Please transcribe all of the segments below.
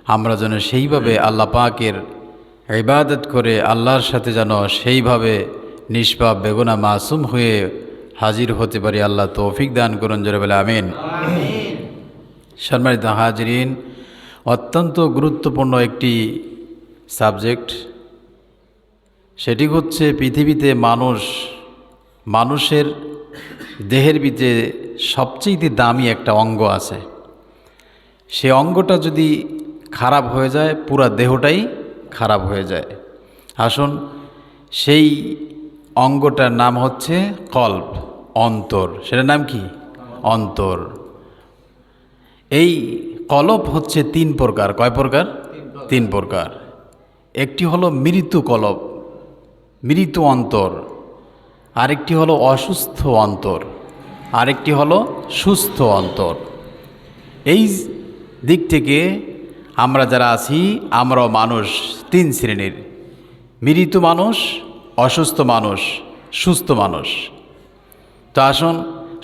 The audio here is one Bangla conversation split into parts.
আমরা যেন সেইভাবে আল্লাহ পাকের ইবাদত করে আল্লাহর সাথে যেন সেইভাবে নিষ্পাপ বেগুনা মাসুম হয়ে হাজির হতে পারি। আল্লাহ তৌফিক দান করুন, জোরে বলে আমিন। সম্মানিত হাজিরিন, অত্যন্ত গুরুত্বপূর্ণ একটি সাবজেক্ট, সেটি হচ্ছে পৃথিবীতে মানুষের দেহের ভিতরে সবচেয়ে দামি একটা অঙ্গ আছে। সে অঙ্গটা যদি খারাপ হয়ে যায় পুরা দেহটাই খারাপ হয়ে যায়। আসুন, সেই অঙ্গটার নাম হচ্ছে কলব, অন্তর। সেটার নাম কি? অন্তর। এই কলব হচ্ছে তিন প্রকার। কয় প্রকার? তিন প্রকার। একটি হলো মৃত্যু কলব, মৃত্যু অন্তর। আরেকটি হলো অসুস্থ অন্তর, আরেকটি হলো সুস্থ অন্তর। এই দিক থেকে আমরা যারা আছি, আমরাও মানুষ তিন শ্রেণীর: মৃত মানুষ, অসুস্থ মানুষ, সুস্থ মানুষ। তো আসুন,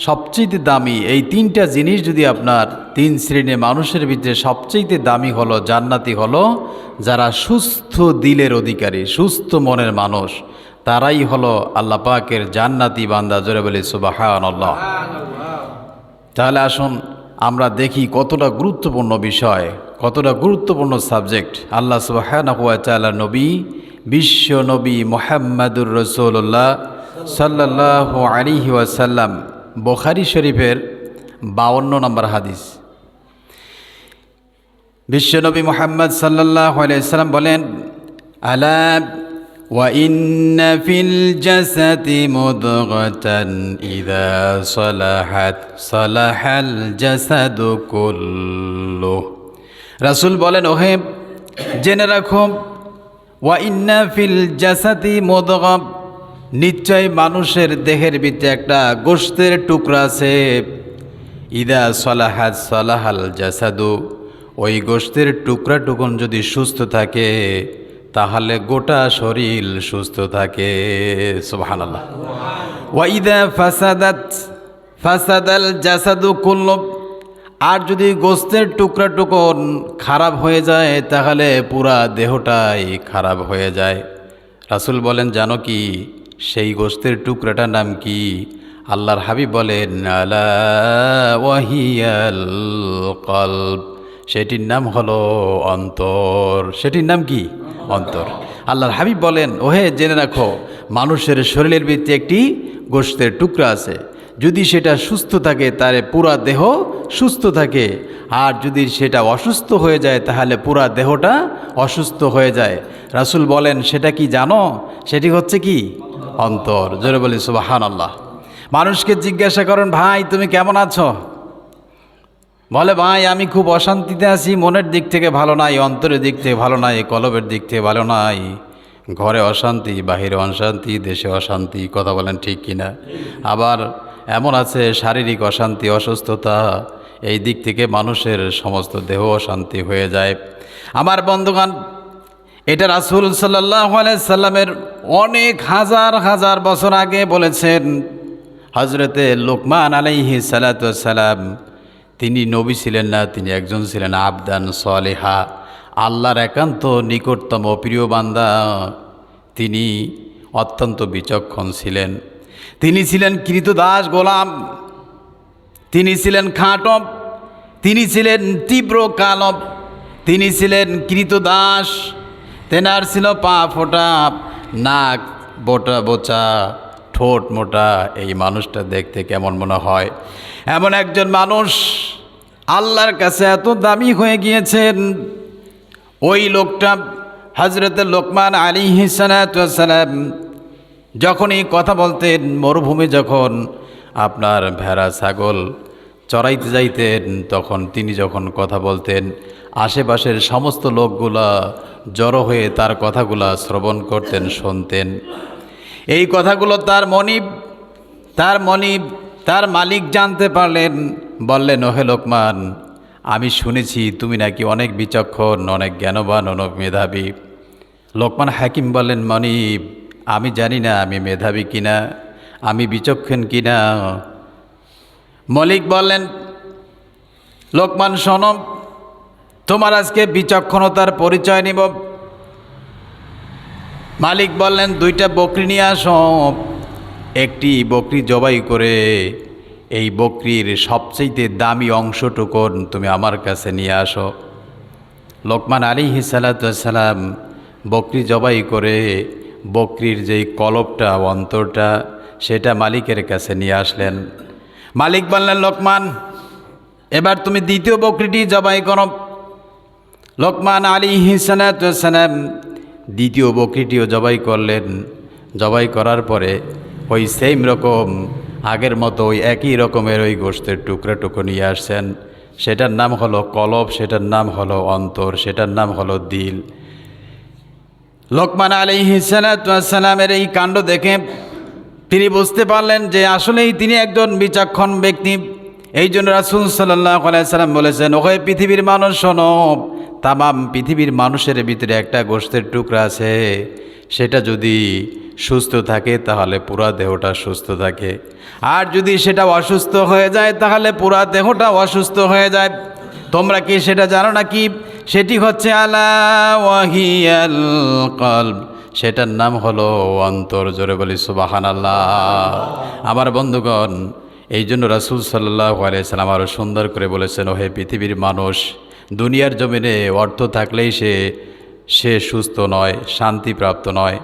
সবচেয়ে দামি এই তিনটা জিনিস যদি আপনার তিন শ্রেণীর মানুষের ভিতরে সবচেয়ে দামি হলো, জান্নাতি হলো যারা সুস্থ দিলের অধিকারী, সুস্থ মনের মানুষ, তারাই হলো আল্লাহ পাকের জান্নাতি বান্দা। জোরে বলি সুবহানাল্লাহ। তাহলে আসুন আমরা দেখি কতটা গুরুত্বপূর্ণ বিষয়, কতটা গুরুত্বপূর্ণ সাবজেক্ট। আল্লাহ সুবহানাহু ওয়া তাআলা নবী, বিশ্ব নবী মুহাম্মাদুর রাসূলুল্লাহ সাল্লাল্লাহু আলাইহি ওয়াসাল্লাম, বুখারী শরীফের 52 নম্বর হাদিস। বিশ্বনবী মুহাম্মদ সাল্লাল্লাহু আলাইহি ওয়াসাল্লাম বলেন, আলা ওয়া ইন্না ফিল জাসাদি মুদগাতান ইযা সালাহাত সালাহাল জাসাদু কুল্লু। রাসূল বলেন, ওহে জেনে রাখো, ওয়া ইন্না ফিল জাসাদি মুদগা, নিশ্চয় মানুষের দেহের ভিতরে একটা গোশতের টুকরা আছে। ইদা সালাহাত সালাহাল জাসাদু, ওই গোশতের টুকরাটুকুন যদি সুস্থ থাকে তাহলে গোটা শরীর সুস্থ থাকে। সুবহানাল্লাহ। ওয়া ইদা ফাসাদাত ফাসাদাল জাসাদু কুল্লু, আর যদি গোশতের টুকরাটুকুন খারাপ হয়ে যায় তাহলে পুরা দেহটাই খারাপ হয়ে যায়। রাসূল বলেন, জানো কি সেই গোশতের টুকরাটার নাম কি? আল্লাহর হাবিব বলেন, আলা ওয়াহিয়াল কলব, সেটির নাম হলো অন্তর। সেটির নাম কি? অন্তর। আল্লাহর হাবিব বলেন, ওহে জেনে রাখো, মানুষের শরীরের ভিতরে একটি গোশতের টুকরা আছে, যদি সেটা সুস্থ থাকে তাহলে পুরা দেহ সুস্থ থাকে, আর যদি সেটা অসুস্থ হয়ে যায় তাহলে পুরা দেহটা অসুস্থ হয়ে যায়। রাসূল বলেন, সেটা কি জানো? সেটি হচ্ছে কি? অন্তর। জোরে বলি সুবহানাল্লাহ। মানুষকে জিজ্ঞাসা করেন, ভাই তুমি কেমন আছো? বলে, ভাই আমি খুব অশান্তিতে আছি, মনের দিক থেকে ভালো নাই, অন্তরের দিক থেকে ভালো নাই, কলবের দিক থেকে ভালো নাই, ঘরে অশান্তি, বাহিরে অশান্তি, দেশে অশান্তি। কথা বলেন ঠিক কিনা? আবার এমন আছে শারীরিক অশান্তি, অসুস্থতা, এই দিক থেকে মানুষের সমস্ত দেহ অশান্তি হয়ে যায়। আমার বন্ধুগণ, এটা রাসূল সাল্লাল্লাহু আলাইহি সাল্লামের অনেক হাজার হাজার বছর আগে বলেছেন। হযরতে লুকমান আলাইহিস সালাতু ওয়াস সালাম, তিনি নবী ছিলেন না, তিনি একজন ছিলেন আবদান সালেহা, আল্লাহর একান্ত নিকটতম প্রিয় বান্দা। তিনি অত্যন্ত বিচক্ষণ ছিলেন। তিনি ছিলেন কৃতদাস গোলাম, তিনি ছিলেন খাটব, তিনি ছিলেন তীব্র কালব, তিনি ছিলেন কৃতদাস। তেনার ছিল পা ফোটা, নাক বোটা বোচা, ঠোঁট মোটা। এই মানুষটা দেখতে কেমন মনে হয়? এমন একজন মানুষ আল্লাহর কাছে এত দামি হয়ে গিয়েছেন। ওই লোকটা হযরতে লোকমান আলাইহিস সালাতু ওয়াস সালাম যখনই কথা বলতেন, মরুভূমি যখন আপনার ভেড়া ছাগল চড়াইতে যাইতেন, তখন তিনি যখন কথা বলতেন আশেপাশের সমস্ত লোকগুলা জড়ো হয়ে তার কথাগুলা শ্রবণ করতেন, শুনতেন। এই কথাগুলো তার মালিক জানতে পারলেন। বললেন, ওহে লোকমান, আমি শুনেছি তুমি নাকি অনেক বিচক্ষণ, অনেক জ্ঞানবান, অনেক মেধাবী। লোকমান হাকিম বললেন, মনিব, আমি জানি না আমি মেধাবী কিনা, আমি বিচক্ষণ কিনা। মালিক বললেন, লোকমান শোনো, তোমার আজকে বিচক্ষণতার পরিচয় নিব। মালিক বললেন, 2টা বকরি নিয়ে আসো। একটি বকরি জবাই করে এই বকরির সবচেয়ে দামি অংশটুকুন তুমি আমার কাছে নিয়ে আসো। লোকমান আলাইহিস সালাতু ওয়াস সালাম বকরি জবাই করে বকরির যেই কলবটা, অন্তরটা, সেটা মালিকের কাছে নিয়ে আসলেন। মালিক বললেন, লোকমান, এবার তুমি দ্বিতীয় বকরিটি জবাই করো। লোকমান আলাইহিস সালাতু ওয়াস সালাম দ্বিতীয় বকরিটিও জবাই করলেন। জবাই করার পরে ওই সেম রকম আগের মতো ওই একই রকমের ওই গোশতের টুকরো নিয়ে আসছেন। সেটার নাম হলো কলব, সেটার নাম হলো অন্তর, সেটার নাম হলো দিল। লোকমান আলাইহিস সালাতু ওয়াস সালামের এই কাণ্ড দেখে তিনি বুঝতে পারলেন যে আসলেই তিনি একজন বিচক্ষণ ব্যক্তি। এই জন্য রাসূল সাল্লাল্লাহু আলাইহি সাল্লাম বলেছেন, ওহে পৃথিবীর মানুষ শোনো, তামাম পৃথিবীর মানুষের ভিতরে একটা গোশতের টুকরা আছে, সেটা যদি সুস্থ থাকে তাহলে পুরা দেহটা সুস্থ থাকে, আর যদি সেটা অসুস্থ হয়ে যায় তাহলে পুরা দেহটা অসুস্থ হয়ে যায়। তোমরা কি সেটা জানো নাকি? সেটি হচ্ছে আলা ওয়াহিয়াল কলব, সেটার নাম হলো অন্তর। জোরে বলি সুবহানাল্লাহ। আমার বন্ধুগণ, এই জন্য রাসূল সাল্লাল্লাহু আলাইহি সাল্লাম আরও সুন্দর করে বলেছেন, ওহে পৃথিবীর মানুষ, দুনিয়ার জমিনে অর্থ থাকলেই সে সুস্থ নয়, শান্তিপ্রাপ্ত নয়।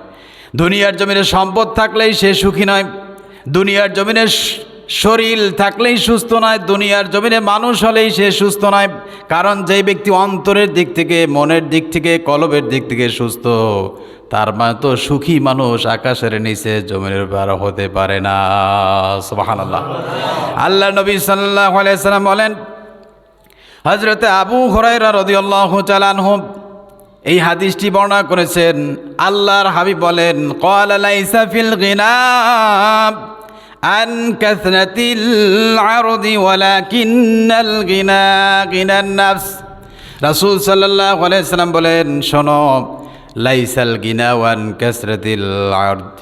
দুনিয়ার জমিনে সম্পদ থাকলেই সে সুখী নয়। দুনিয়ার জমিনে শরীর থাকলেই সুস্থ নয়। দুনিয়ার জমিনে মানুষ হলেই সে সুস্থ নয়। কারণ যেই ব্যক্তি অন্তরের দিক থেকে, মনের দিক থেকে, কলবের দিক থেকে সুস্থ, তার তো সুখী মানুষ আকাশের নিচে জমিনের উপর হতে পারে না। সুবহানাল্লাহ। আল্লাহ নবী সাল্লাল্লাহু আলাইহি সাল্লাম বলেন, হযরতে আবু হুরায়রা রাদিয়াল্লাহু তাআলা আনহু এই হাদিসটি বর্ণনা করেছেন। আল্লাহর হাবিব বলেন, ক্বালা লাইসা ফিল গিনা আন কাসরাতিল আরদি ওয়ালাকিন্নাল গিনা গিনান নাফস। রাসূল সাল্লাল্লাহু আলাইহি সাল্লাম বলেন, শোনো, লাইসাল গিনা ওয়ান কাসরাতিল আরদ,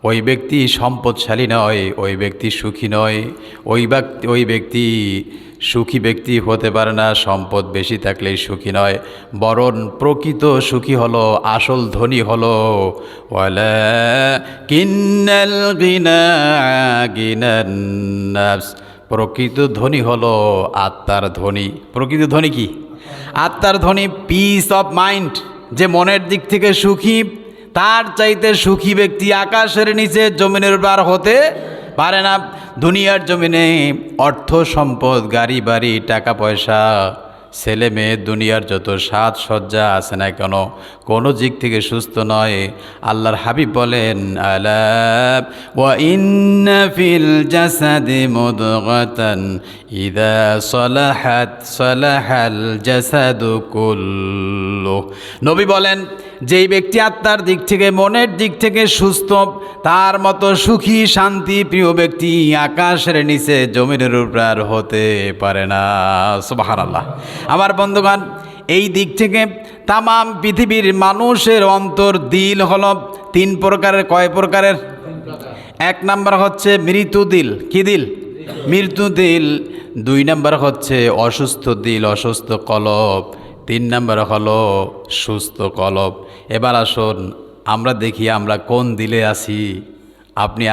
ওই ব্যক্তি সম্পদশালী নয়, ওই ব্যক্তি সুখী নয়, ওই ব্যক্তি সুখী ব্যক্তি হতে পারে না সম্পদ বেশি থাকলেই সুখী নয়। বরং প্রকৃত সুখী হলো, আসল ধনী হলো ওয়ালাকিন্নাল গিনা গিনান নাফস, প্রকৃত ধনী হলো আত্মার ধনী। প্রকৃত ধনী কি? আত্মার ধনী, পিস অফ মাইন্ড। যে মনের দিক থেকে সুখী, তার চাইতে সুখী ব্যক্তি আকাশের নিচে জমিনের উপর হতে পারে না। দুনিয়ার জমিনে অর্থ সম্পদ, গাড়ি বাড়ি, টাকা পয়সা, ছেলে মেয়ে, দুনিয়ার যত সাজ সজ্জা আছে না কেন, কোনো দিক থেকে সুস্থ নয়। আল্লাহর হাবিব বলেন, আলা ওয়া ইন্না ফিল জাসাদি মুদগাতান ইযা সালাহাত সালাহাল জাসাদু কুল্লু। নবী বলেন, যেই ব্যক্তি আত্মার দিক থেকে, মনের দিক থেকে সুস্থ, তার মতো সুখী শান্তি প্রিয় ব্যক্তি আকাশের নিচে জমিনের উপর হতে পারে না। সুবহানাল্লাহ। আমার বন্ধুগণ, এই দিক থেকে তামাম পৃথিবীর মানুষের অন্তর, দিল হলো 3 প্রকারের। কয় প্রকারের? 1 নাম্বার হচ্ছে মৃত্যু দিল। কি দিল? মৃত্যু দিল। 2 নাম্বার হচ্ছে অসুস্থ দিল, অসুস্থ কলব। 3 নাম্বার হলো সুস্থ কলব। এবার আসুন আমরা দেখি আমরা কোন দিলে আছি।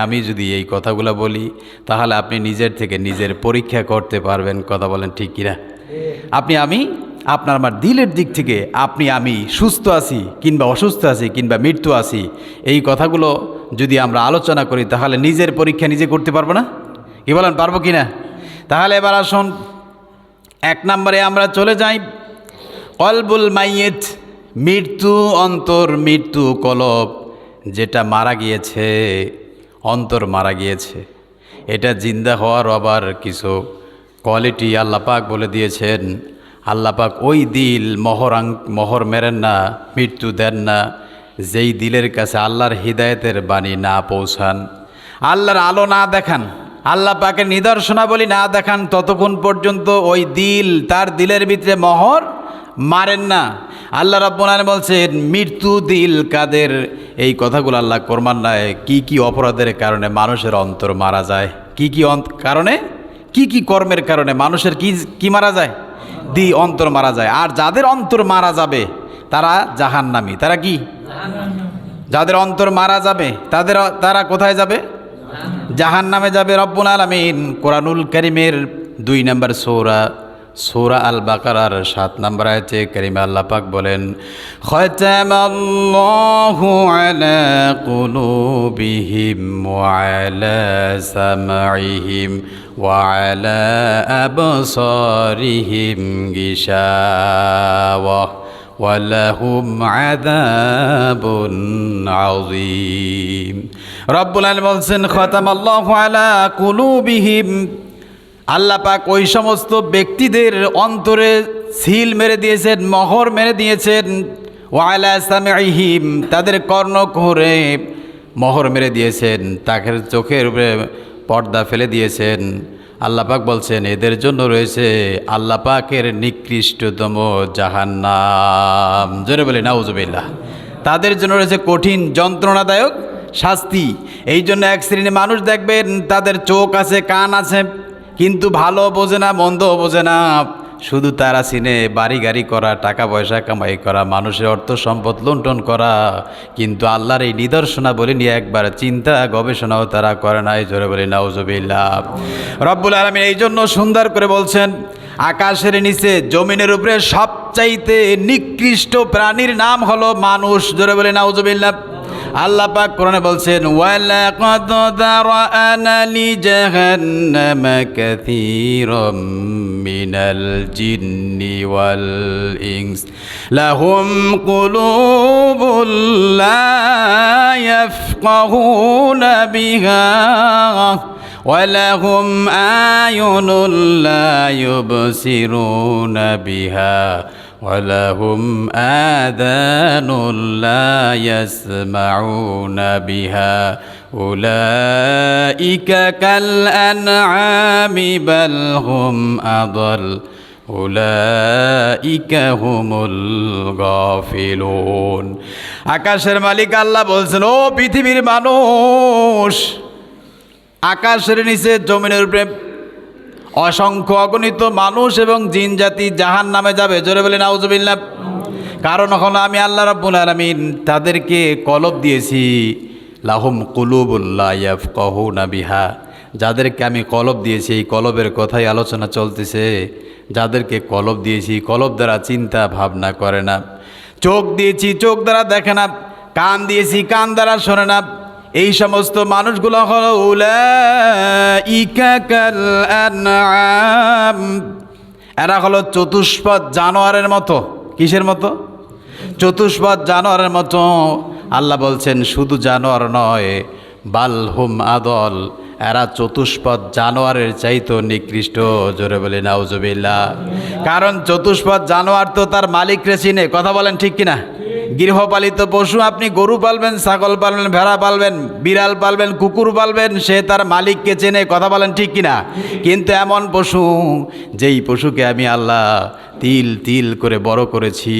আমি যদি এই কথাগুলো বলি, তাহলে আপনি নিজের থেকে নিজের পরীক্ষা করতে পারবেন। কথা বলেন ঠিক কিনা? আপনার আমার দিলের দিক থেকে আমি সুস্থ আছি কিংবা অসুস্থ আছি কিংবা মৃত্যু আছি, এই কথাগুলো যদি আমরা আলোচনা করি, তাহলে নিজের পরীক্ষা নিজে করতে পারবো না? কি বলেন, পারবো কি না? তাহলে এবার আসুন 1 নম্বরে আমরা চলে যাই। কলবুল মাইয়িত, মৃত্যু অন্তর, মৃত্যু কলব, যেটা মারা গিয়েছে, অন্তর মারা গিয়েছে। এটা জিন্দা হওয়ার আবার কিছু কোয়ালিটি আল্লাহ পাক বলে দিয়েছেন। আল্লাহ পাক ওই দিল মোহর মেরেন না, মৃত্যু দেন না, যেই দিলের কাছে আল্লাহর হিদায়েতের বাণী না পৌঁছান, আল্লাহর আলো না দেখান, আল্লাহ পাকের নিদর্শনাবলী না দেখান, ততক্ষণ পর্যন্ত ওই দিল, তার দিলের ভিতরে মোহর মারেন না। আল্লাহ রাব্বুল আলামিন বলছেন, মৃত্যু দিল কাদের? এই কথাগুলো আল্লাহ কোরআনে কি অপরাধের কারণে মানুষের অন্তর মারা যায়, কি কারণে, কি কর্মের কারণে মানুষের কি মারা যায়? অন্তর মারা যায়। আর যাদের অন্তর মারা যাবে তারা জাহান্নামী। তারা কি? যাদের অন্তর মারা যাবে তারা কোথায় যাবে? জাহান্নামে যাবে। রব্বুল আলামিন কোরআনুল কারীমের 2 নম্বর সূরা আল বাকারার 7 নম্বর আয়াতে কারিমা আল্লাহ পাক বলেন, খাতামাল্লাহু আলা কুলুবিহিম ওয়া আলা সামঈহিম ওয়া আলা আবসারিহিম গিশাওয়া ওয়ালাহুম আযাবুন আযীম। রব্বুল আলামিন বলছেন, খাতামাল্লাহু আলা কুলুবিহিম, আল্লাহ পাক ওই সমস্ত ব্যক্তিদের অন্তরে সিল মেরে দিয়েছেন, মোহর মেরে দিয়েছেন। ওয়া আলা সামঈহিম, তাদের কর্ণকুহরে মোহর মেরে দিয়েছেন, তাদের চোখের উপরে পর্দা ফেলে দিয়েছেন। আল্লাহ পাক বলছেন এদের জন্য রয়েছে আল্লাহ পাকের নিকৃষ্টতম জাহান্নাম। জোরে বলি নাউজুবিল্লাহ। তাদের জন্য রয়েছে কঠিন যন্ত্রণাদায়ক শাস্তি। এই জন্য এক শ্রেণীর মানুষ দেখবেন তাদের চোখ আছে, কান আছে, কিন্তু ভালো বোঝে না, মন্দ বোঝে না। শুধু তারা চিনে বাড়ি গাড়ি করা, টাকা পয়সা কামাই করা, মানুষের অর্থ সম্পদ লুণ্ঠন করা, কিন্তু আল্লাহর এই নিদর্শনাবলী নিয়ে একবার চিন্তা গবেষণাও তারা করে নাই। জোরে বলি নাউজুবিল্লাহ। রব্বুল আলামিন এই জন্য সুন্দর করে বলছেন, আকাশের নিচে জমিনের উপরে সবচাইতে নিকৃষ্ট প্রাণীর নাম হলো মানুষ। জোরে বলি নাউজুবিল্লাহ। আল্লাহ পাক কোরআনে বলছেন, ওয়ালাকাদ যারা'না লিজাহান্নামা কাসীরাম মিনাল জিন্নি ওয়াল ইনস লাহুম কুলুবুন লা ইয়াফকাহুনা বিহা ওয়ালাহুম আয়ুনুন লা ইউবসিরুনা বিহা ওয়ালাহুম আযানুন লা ইয়াসমাউনা বিহা উলাইকা কাল আনআমি বাল হুম আযাল উলাইকা হুমুল গাফিলুন। আকাশের মালিক আল্লাহ বলছেন, ও পৃথিবীর মানুষ, আকাশের নিচে জমিনের উপরে অসংখ্য অগণিত মানুষ এবং জিন জাতি জাহান্নামে যাবে। জোরে বলে নাউজুবিল্লাহ। কারণ হলো আমি আল্লাহ রাব্বুল আলামিন তাদেরকে কলব দিয়েছি, লাহুম কুলুবুন লা ইয়াফকাহুনা বিহা, যাদেরকে আমি কলব দিয়েছি, এই কলবের কথাই আলোচনা চলতেছে। যাদেরকে কলব দিয়েছি, কলব দ্বারা চিন্তা ভাবনা করে না। চোখ দিয়েছি, চোখ দ্বারা দেখে না। কান দিয়েছি, কান দ্বারা শোনে না। এই সমস্ত মানুষগুলো হলো উলাইকা কাল আনআম, এরা হলো চতুষ্পদ জানোয়ারের মতো। কিসের মতো? চতুষ্পদ জানোয়ারের মতো। আল্লাহ বলছেন শুধু জানোয়ার নয়, বাল হুম আদল, এরা চতুষ্পদ জানোয়ারের চাইতো নিকৃষ্ট। জোরে বলে নাউজুবিল্লাহ। কারণ চতুষ্পদ জানোয়ার তো তার মালিকরে চিনে। কথা বলেন ঠিক কিনা? গৃহপালিত পশু, আপনি গরু পালবেন, ছাগল পালবেন, ভেড়া পালবেন, বিড়াল পালবেন, কুকুর পালবেন, সে তার মালিককে চেনে। কথা বলেন ঠিক কিনা? কিন্তু এমন পশু, যেই পশুকে আমি আল্লাহ তিল তিল করে বড় করেছি,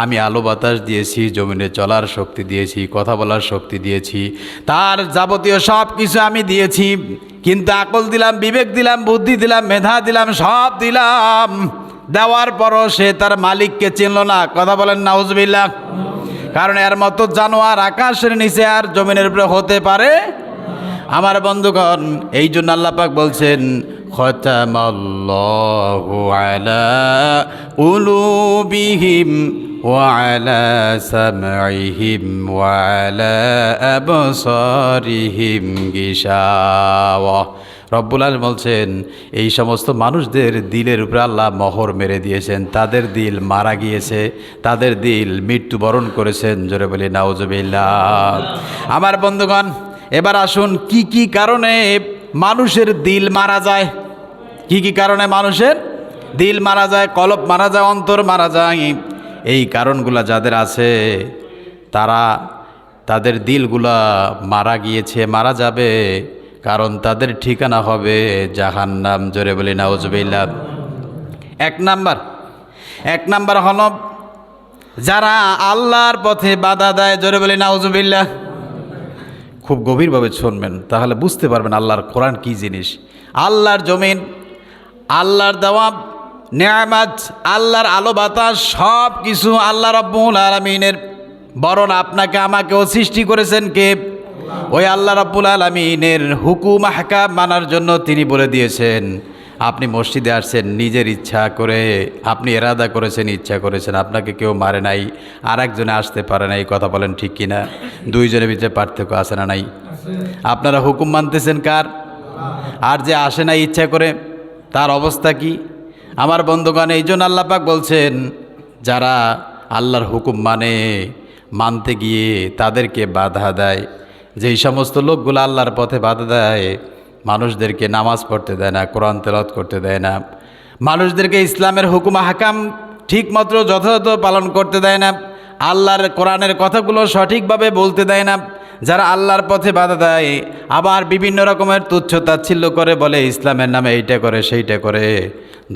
আমি আলো বাতাস দিয়েছি, জমিনে চলার শক্তি দিয়েছি, কথা বলার শক্তি দিয়েছি, তার যাবতীয় সব কিছু আমি দিয়েছি, কিন্তু আকল দিলাম, বিবেক দিলাম, বুদ্ধি দিলাম, মেধা দিলাম, সব দিলাম, দেওয়ার পরও সে তার মালিককে চিনল না। কথা বলেন নাউজুবিল্লাহ। কারণ এর মতো জানোয়ার আকাশের নিচে আর জমিনের উপরে হতে পারে। আমার বন্ধুগণ, এই জন্য আল্লাহ পাক বলছেন, খাতামাল্লাহু আলা কুলুবিহিম ওয়া আলা সামঈহিম ওয়া আলা আবসারিহিম গিশাওয়া। রব্বুল আলামিন বলছেন এই সমস্ত মানুষদের দিলের উপরে আল্লাহ মোহর মেরে দিয়েছেন, তাদের দিল মারা গিয়েছে, তাদের দিল মৃত্যুবরণ করেছেন। জোরে বলি নাউজুবিল্লাহ। আমার বন্ধুগণ, এবার আসুন কি কি কারণে মানুষের দিল মারা যায়। কি কি কারণে মানুষের দিল মারা যায়, কলব মারা যায়, অন্তর মারা যায়। এই কারণগুলা যাদের আছে তাদের দিলগুলা মারা গিয়েছে, মারা যাবে, কারণ তাদের ঠিকানা হবে জাহান্নাম। জোরে বলি নাউজুবিল্লাহ। এক নাম্বার হলো যারা আল্লাহর পথে বাধা দেয়। জোরে বলি নাউজুবিল্লাহ। খুব গভীরভাবে শুনবেন, তাহলে বুঝতে পারবেন আল্লাহর কোরআন কী জিনিস। আল্লাহর জমিন, আল্লাহর দেওয়া নেয়ামাত, আল্লাহর আলো বাতাস সব কিছু আল্লাহ রাব্বুল আলামিনের। বরং আপনাকে আমাকেও সৃষ্টি করেছেন কে? ওই আল্লাহ রাব্বুল আলামিনের হুকুম আহকাম মানার জন্য তিনি বলে দিয়েছেন। আপনি মসজিদে আসছেন নিজের ইচ্ছা করে, আপনি এরাদা করেছেন, ইচ্ছা করেছেন, আপনাকে কেউ মারে নাই, আর একজনে আসতে পারে নাই। কথা বলেন ঠিক কিনা? দুইজনের ভিতরে পার্থক্য আছে না নাই? আপনারা হুকুম মানতেছেন কার? আর যে আসে না ইচ্ছা করে, তার অবস্থা কি? আমার বন্ধুগণ, এই জন্য আল্লাহ পাক বলছেন, যারা আল্লাহর হুকুম মানতে গিয়ে তাদেরকে বাধা দেয়, যেই সমস্ত লোকগুলো আল্লাহর পথে বাধা দেয়, মানুষদেরকে নামাজ পড়তে দেয় না, কোরআন তেলাওয়াত করতে দেয় না, মানুষদেরকে ইসলামের হুকুম হাকাম ঠিকমতো যথাযথ পালন করতে দেয় না, আল্লাহর কোরআনের কথাগুলো সঠিকভাবে বলতে দেয় না, যারা আল্লাহর পথে বাধা দেয়, আবার বিভিন্ন রকমের তুচ্ছ তাচ্ছিল্য করে, বলে ইসলামের নামে এইটা করে সেইটা করে,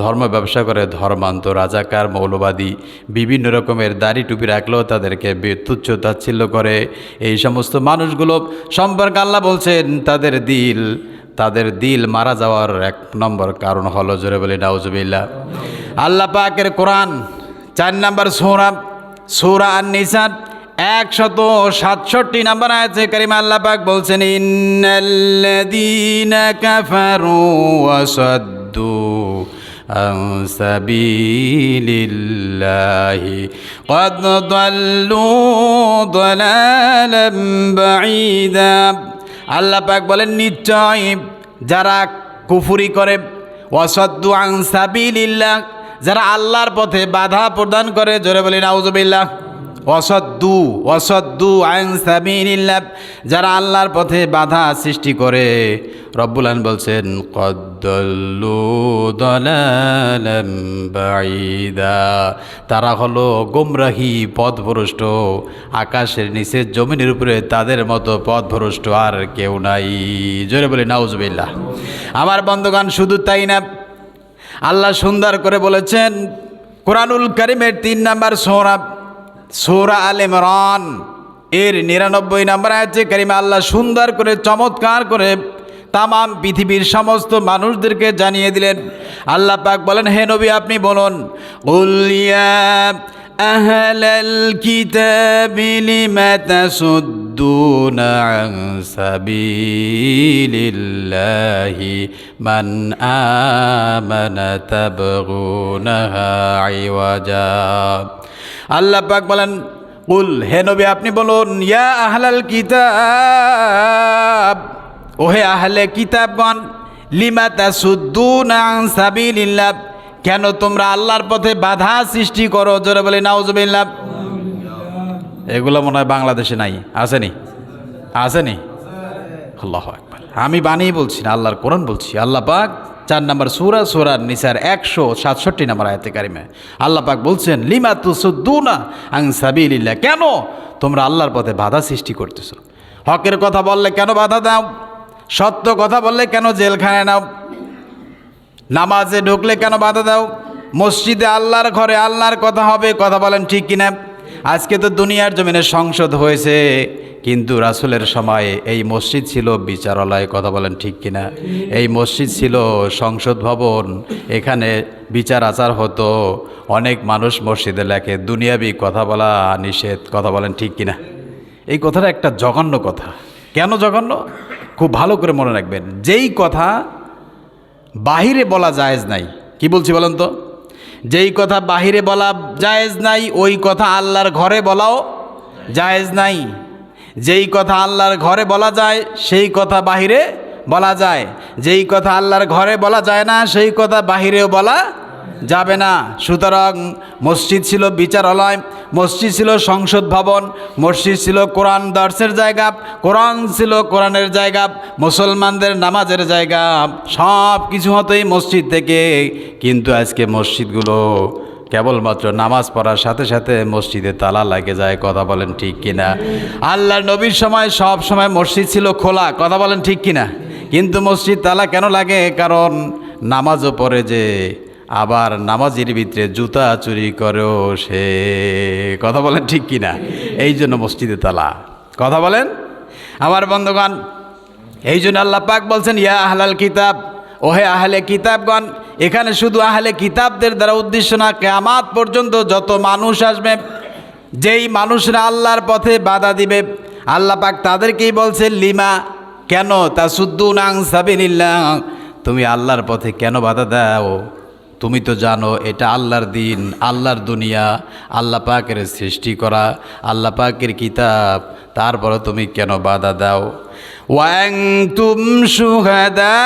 ধর্ম ব্যবসা করে, ধর্মান্ত, রাজাকার, মৌলবাদী, বিভিন্ন রকমের দাড়ি টুপি রাখলেও তাদেরকে তুচ্ছ তাচ্ছিল্য করে, এই সমস্ত মানুষগুলো সম্পর্কে আল্লাহ বলছেন তাদের দিল মারা যাওয়ার 1 নম্বর কারণ হলো, জোরে বলি নাউজুবিল্লাহ। আল্লাহ পাকের কোরআন 4 নম্বর সূরা আন-নিসা 167 নম্বর আয়াতে কারিমা আল্লাহ পাক বলছেন, ইন্নাল্লাযীনা কাফারু ওয়া সাদ্দু আন সাবিলিল্লাহি ক্বাদ দাল্লু দালালাম বাঈদা। আল্লাহ পাক বলেন, নিশ্চয় যারা কুফরি করে, ওয়াসাদ্দু আন সাবিলিল্লাহ, যারা আল্লাহর পথে বাধা প্রদান করে, জোরে বলি নাউজুবিল্লাহ। ওয়াসাদ্দু আন সাবিলিল্লাহ, যারা আল্লাহর পথে বাধা সৃষ্টি করে, রব্বুল আলামিন বলছেন, ক্বাদ দাল্লু দালালাম বাঈদা, তারা হলো গোমরাহি, পথভ্রষ্ট। আকাশের নিচে জমিনের উপরে তাদের মতো পথভ্রষ্ট আর কেউ নাই, জোরে বলি নাউজুবিল্লাহ। আমার বন্ধুগণ, শুধু তাই না, আল্লাহ সুন্দর করে বলেছেন কোরআনুল কারীমের 3 নম্বর সূরা আলে ইমরান এর 99 নম্বর আয়াতে কারিমা আল্লাহ সুন্দর করে, চমৎকার করে তামাম পৃথিবীর সমস্ত মানুষদেরকে জানিয়ে দিলেন। আল্লাহ পাক বলেন, হে নবী আপনি বলুন, কুল ইয়া আহলাল কিতাবি লিমা তাসুদ্দুনা আন সাবিলিল্লাহি মান আমানা তাবগুনাহা ইওয়াজা। আল্লাহ পাক বলেন, কুল, হে নবী আপনি বলুন, ইয়া আহলাল কিতাব, ওহে আহলে কিতাবগণ, লিমা তাসুদ্দুনা আন সাবিলিল্লাহ, কেন তোমরা আল্লাহর পথে বাধা সৃষ্টি করো, জোরে বলি নাউজুবিল্লাহ। এগুলো মনে হয় বাংলাদেশে নাই, আসেনি? আল্লাহু আকবার। আমি বানিয়ে বলছি না, আল্লাহর কোরআন বলছি। আল্লাহ পাক 4 নম্বর সূরা নিসার 167 নম্বর আয়াতে কারিমে আল্লাহ পাক বলছেন, লিমা তাসুদ্দুনা আন সাবিলিল্লাহ, কেন তোমরা আল্লাহর পথে বাধা সৃষ্টি করতেছো? হকের কথা বললে কেন বাধা দাও? সত্য কথা বললে কেন জেলখানায় নাও? নামাজে ঢুকলে কেন বাধা দাও? মসজিদে আল্লাহর ঘরে আল্লাহর কথা হবে, কথা বলেন ঠিক কিনা? আজকে তো দুনিয়ার জমিনে সংসদ হয়েছে, কিন্তু রাসূলের সময় এই মসজিদ ছিল বিচারালয়, কথা বলেন ঠিক কিনা? এই মসজিদ ছিল সংসদ ভবন, এখানে বিচার আচার হতো। অনেক মানুষ মসজিদে লেখে দুনিয়াবি কথা বলা নিষেধ, কথা বলেন ঠিক কিনা? এই কথাটা একটা জঘন্য কথা। কেন জঘন্য? খুব ভালো করে মনে রাখবেন, যেই কথা বাহিরে বলা জায়েজ নাই, কি বলছি বলেন তো? যেই কথা বাহিরে বলা জায়েজ নাই, ওই কথা আল্লাহর ঘরে বলাও জায়েজ নাই। যেই কথা আল্লাহর ঘরে বলা যায়, সেই কথা বাহিরে বলা যায়। যেই কথা আল্লাহর ঘরে বলা যায় না, সেই কথা বাহিরেও বলা যাবে না। সুতরাং মসজিদ ছিল বিচারালয়, মসজিদ ছিল সংসদ ভবন, মসজিদ ছিল কোরআন দর্শের জায়গা, কোরআন ছিল কোরআনের জায়গা, মুসলমানদের নামাজের জায়গা, সব কিছু হতোই মসজিদ থেকে। কিন্তু আজকে মসজিদগুলো কেবলমাত্র নামাজ পড়ার সাথে সাথে মসজিদে তালা লাগে যায়, কথা বলেন ঠিক কিনা? আল্লাহর নবীর সময় সব সময় মসজিদ ছিল খোলা, কথা বলেন ঠিক কিনা? কিন্তু মসজিদ তালা কেন লাগে? কারণ নামাজও পড়ে যে, আবার নামাজের ভিতরে জুতা চুরি করেও সে, কথা বলেন ঠিক কিনা? এই জন্য মসজিদে তালা, কথা বলেন আমার বন্ধুগণ। এই জন্য আল্লাহ পাক বলছেন, ইয়া আহলাল কিতাব, ওহে আহলে কিতাবগণ, এখানে শুধু আহলে কিতাবদের দ্বারা উদ্দেশ্য না, কিয়ামত পর্যন্ত যত মানুষ আসবে, যেই মানুষরা আল্লাহর পথে বাধা দিবে, আল্লাহ পাক তাদেরকেই বলছে লিমা, কেন তাসুদ্দুনা আন সাবিলিল্লাহ, তুমি আল্লাহর পথে কেন বাধা দাও? তুমি তো জানো এটা আল্লাহর দিন, আল্লাহর দুনিয়া, আল্লাহ পাকের সৃষ্টি করা, আল্লাহ পাকের কিতাব, তারপরে তুমি কেন বাধা দাও? ওয়া আনতুম শুহাদা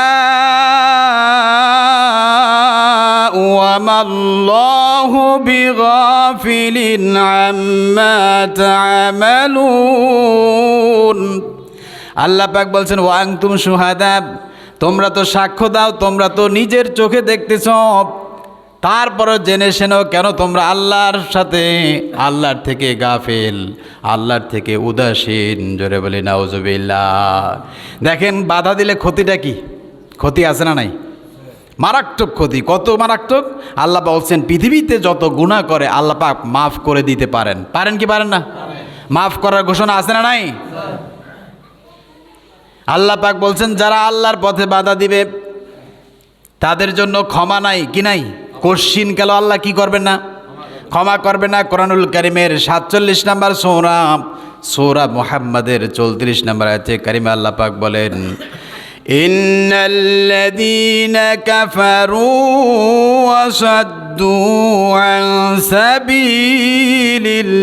ওয়া মাল্লাহু বিগাফিলিন আম্মা তা'মালুন। আল্লাহ পাক বলছেন ওয়া আনতুম শুহাদা, তোমরা তো সাক্ষ্য দাও, তোমরা তো নিজের চোখে দেখতেছ, তারপরও জেনে শোনো কেন তোমরা আল্লাহর সাথে, আল্লাহর থেকে গাফিল, আল্লাহর থেকে উদাসীন। জোরে বলি নাউজুবিল্লাহ। দেখেন বাধা দিলে ক্ষতিটা কি? ক্ষতি আছে না নাই? মারাত্মক ক্ষতি। কত মারাত্মক! আল্লাহ বলছেন পৃথিবীতে যত গুনাহ করে আল্লাহ পাক মাফ করে দিতে পারেন। পারেন কি পারেন না? মাফ করার ঘোষণা আছে না নাই? আল্লাহ পাক বলছেন যারা আল্লাহর পথে বাধা দিবে তাদের জন্য ক্ষমা নাই, কি নাই? কোশ্চিন কাল আল্লাহ কি করবেন না? ক্ষমা করবে না। কোরআনুল কারীমের 47 নম্বর সূরা মুহাম্মাদের 34 নম্বর আয়াতে কারিমে আল্লাহ পাক বলেন, ইন্নাল্লাযীনা কাফারু ওয়া সাদ্দু আন সাবিলিল্লাহ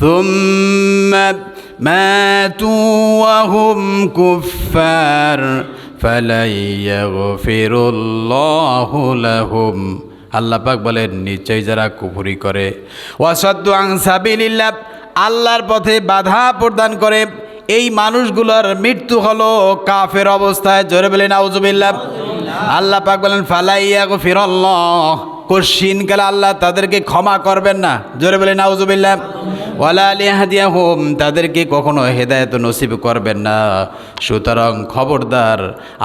থুম্মা মাতু ওয়া হুম কুফফার ফালাই ইয়াগফিরুল্লাহু লাহুম। আল্লাহ পাক বলেন নিশ্চয়ই যারা কুফরি করে, ওয়া সাদ্দু আন সাবিলিল্লাহ, আল্লাহর পথে বাধা প্রদান করে, এই মানুষগুলোর মৃত্যু হলো কাফের অবস্থায়। জোরে বলেন নাউজুবিল্লাহ। আল্লাহ পাক বলেন ফালাই ইয়াগফিরুল্লাহ, কোশ্চিন কালে আল্লাহ তাদেরকে ক্ষমা করবেন না। জোরে বলেন নাউজুবিল্লাহ। ওয়ালা লিয়াহদিয়াহুম, তাদেরকে কখনো হেদায়েত নসিব করবেন না। সুতরাং খবরদার,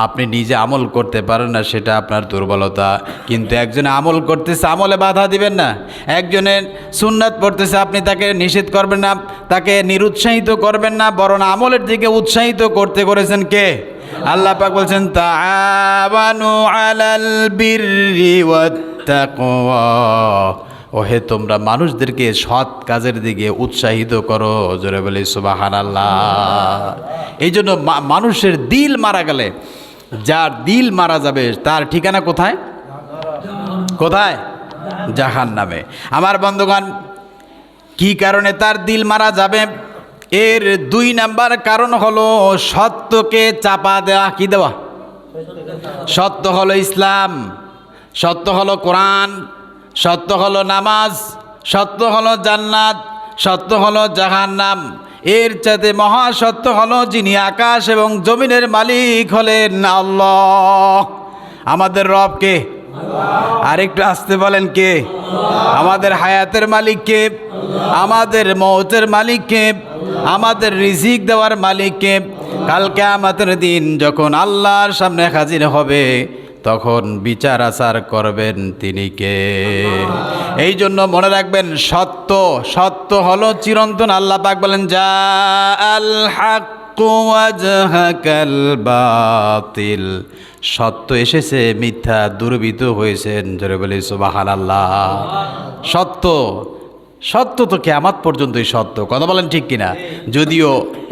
আপনি নিজে আমল করতে পারেন না সেটা আপনার দুর্বলতা, কিন্তু একজনে আমল করতেছে আমলে বাধা দিবেন না। একজনের সুন্নাত পড়তেছে আপনি তাকে নিষেধ করবেন না, তাকে নিরুৎসাহিত করবেন না, বরং আমলের দিকে উৎসাহিত করতে করেছেন কে? আল্লাহ পাক বলছেন তাআওয়ানু আলাল বিররি ওয়াত তাকওয়া, ওহে তোমরা মানুষদেরকে সৎ কাজের দিকে উৎসাহিত করো। জোরে বলি সুবহানাল্লাহ। এই জন্য মানুষের দিল মারা গেলে, যার দিল মারা যাবে তার ঠিকানা কোথায়? কোথায়? জাহান্নামে। আমার বন্ধুগণ, কি কারণে তার দিল মারা যাবে? এর 2 নাম্বার কারণ হলো সত্যকে চাপা দেওয়া। কি দেওয়া? সত্য হলো ইসলাম, সত্য হলো কোরআন, সত্য হলো নামাজ, সত্য হলো জান্নাত, সত্য হলো জাহান্নাম। এর চাইতে মহাসত্য হলো যিনি আকাশ এবং জমিনের মালিক হলেন আল্লাহ। আমাদের রব কে? আর একটু আসতে বলেন কে? আমাদের হায়াতের মালিক কে? আমাদের মওতের মালিক কে? আমাদের রিজিক দেওয়ার মালিক কে? কাল কিয়ামতের দিন যখন আল্লাহর সামনে হাজির হবে তখন বিচার আচার করবেন তিনি কে? এই জন্য মনে রাখবেন সত্য, সত্য হলো চিরন্তন। আল্লাহ পাক বলেন যা আল হাক্কু ওয়াজহাকাল বাতিল, সত্য এসেছে, মিথ্যা দূরীভূত হয়েছেন। জোরে বলি সুবহানাল্লাহ। সত্য, সত্য তো কিয়ামত পর্যন্তই সত্য। কথা বলেন ঠিক কিনা? যদিও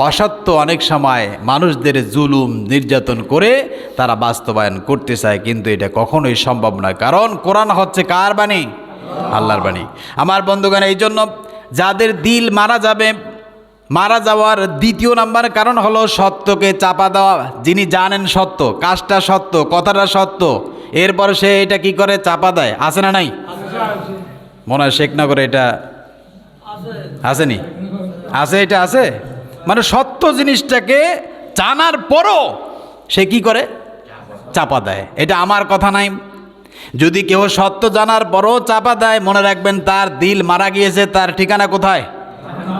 অসত্য অনেক সময় মানুষদের জুলুম নির্যাতন করে তারা বাস্তবায়ন করতে চায়, কিন্তু এটা কখনোই সম্ভব নয়, কারণ কোরআন হচ্ছে কার বাণী? আল্লাহর বাণী। আমার বন্ধুগণ, এই জন্য যাদের দিল মারা যাবে, মারা যাওয়ার 2 নাম্বার কারণ হলো সত্যকে চাপা দেওয়া। যিনি জানেন সত্য, কাজটা সত্য, কথাটা সত্য, এরপর সে এটা কি করে? চাপা দেয়। আছে না নাই? মনে হয় শেখনগরে এটা আসেনি? আছে, এটা আছে। মানে সত্য জিনিসটাকে জানার পরও সে কি করে? চাপা দেয়। এটা আমার কথা নাই। যদি কেউ সত্য জানার পরও চাপা দেয়, মনে রাখবেন তার দিল মারা গিয়েছে, তার ঠিকানা কোথায়?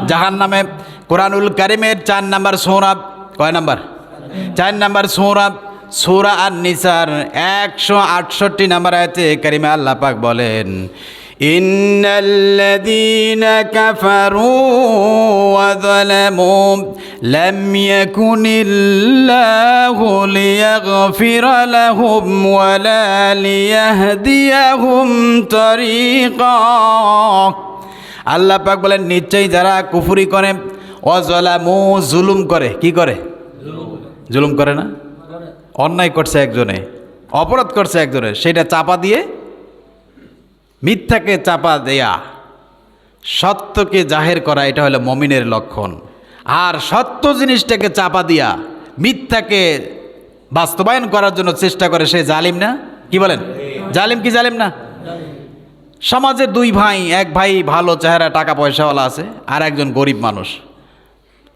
জাহান্নামে। কোরআনুল কারীমের 4 নাম্বার সূরা, কয় নাম্বার? 4 নাম্বার সূরা, সূরা আন-নিসার 168 নাম্বার আয়াতে কারিমে আল্লাহ পাক বলেন ইন্নাল্লাযীনা কাফারু ওয়া যালামু লাম ইয়াকুনিল্লাহু লিয়াগফিরা লাহুম ওয়া লা লিয়াহদিয়াহুম তরিকা। আল্লাহ পাক বলেন, নিশ্চয়ই যারা কুফরি করে, অযলামু জুলুম করে, কি করে? জুলুম করে না? অন্যায় করছে একজনে, অপরাধ করছে একজনে, সেটা চাপা দিয়ে, মিথ্যাকে চাপা দেয়া, সত্যকে জাহের করা, এটা হলো মুমিনের লক্ষণ। আর সত্য জিনিসটাকে চাপা দিয়া মিথ্যাকে বাস্তবায়ন করার জন্য চেষ্টা করে, সে জালিম না? কি বলেন? জালিম কি জালিম না? সমাজে দুই ভাই, এক ভাই ভালো চেহারা টাকা পয়সাওয়ালা আছে, আর একজন গরিব মানুষ।